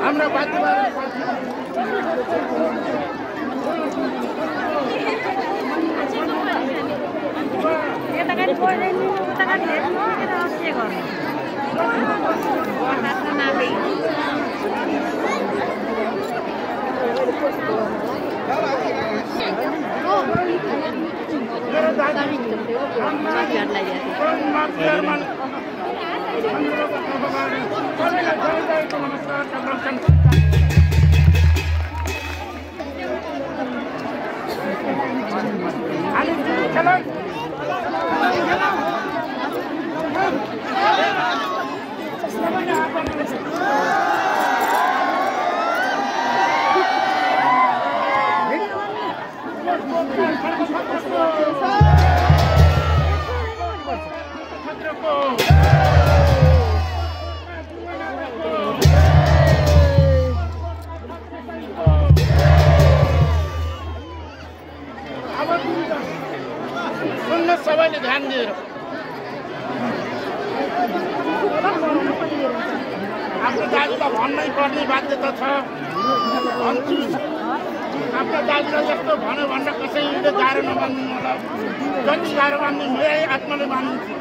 हाम्रो बातुवार यता गाडी पढ्दैन उता गाडी हेर्नु के गर्नु हातमा नापे सबैले ध्यान दिएर आफ्नो दाजुलाई भन्नै पर्ने बाध्यता छ भन्छु आफ्नो दाजुलाई जस्तो भन्यो भनेर कसैले गाह्रो नमान्नु होला जति गाह्रो मान्ने मेरै आत्माले मानिन्छु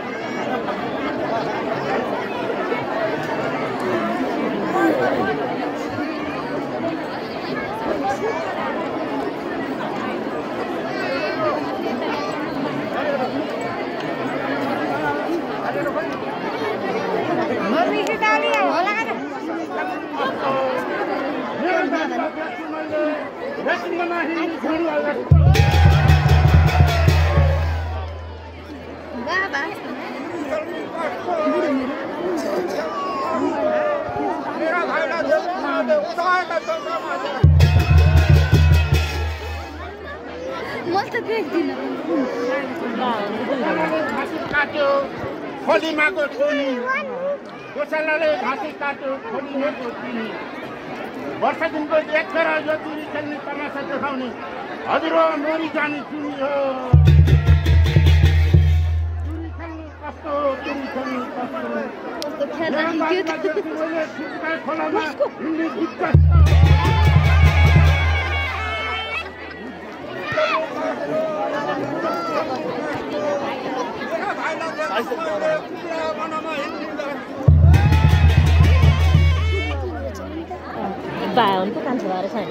खोलीमाको छोरी गोशालाले घाँसी काट्यो खोलीमाको चिनी वर्ष दिनको देखेर यो चुरी खेल्ने तमासा देखाउने हजुर हो मेरी जानी चुरी हो चुरी खेल्नु कस्तो चुरी खेल्नु कस्तो खोलामा हिँड्ने गीत बाहुनको कान्छ भएर छैन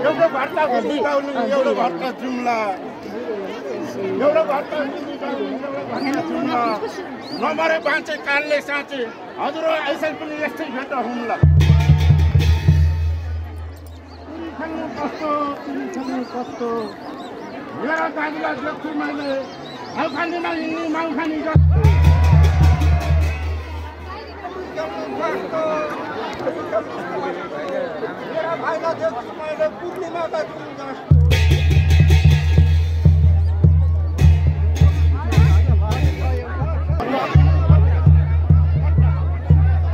एउटा भट्टा बिगाउनु एउटा भट्टा जुम्ला एउटा भट्टा जुम्ला नमरे बाँचे कालले साँचे हजुर ऐसन पनि यस्तै भेट हुम्ला कस्तो मेरो दाजुलाई देख्छु मैले माउखानीमा हिँड्ने माउखानी जस्तो मेरा भाइलाई देख्छु मैले पूर्णिमाका दिन जस्तो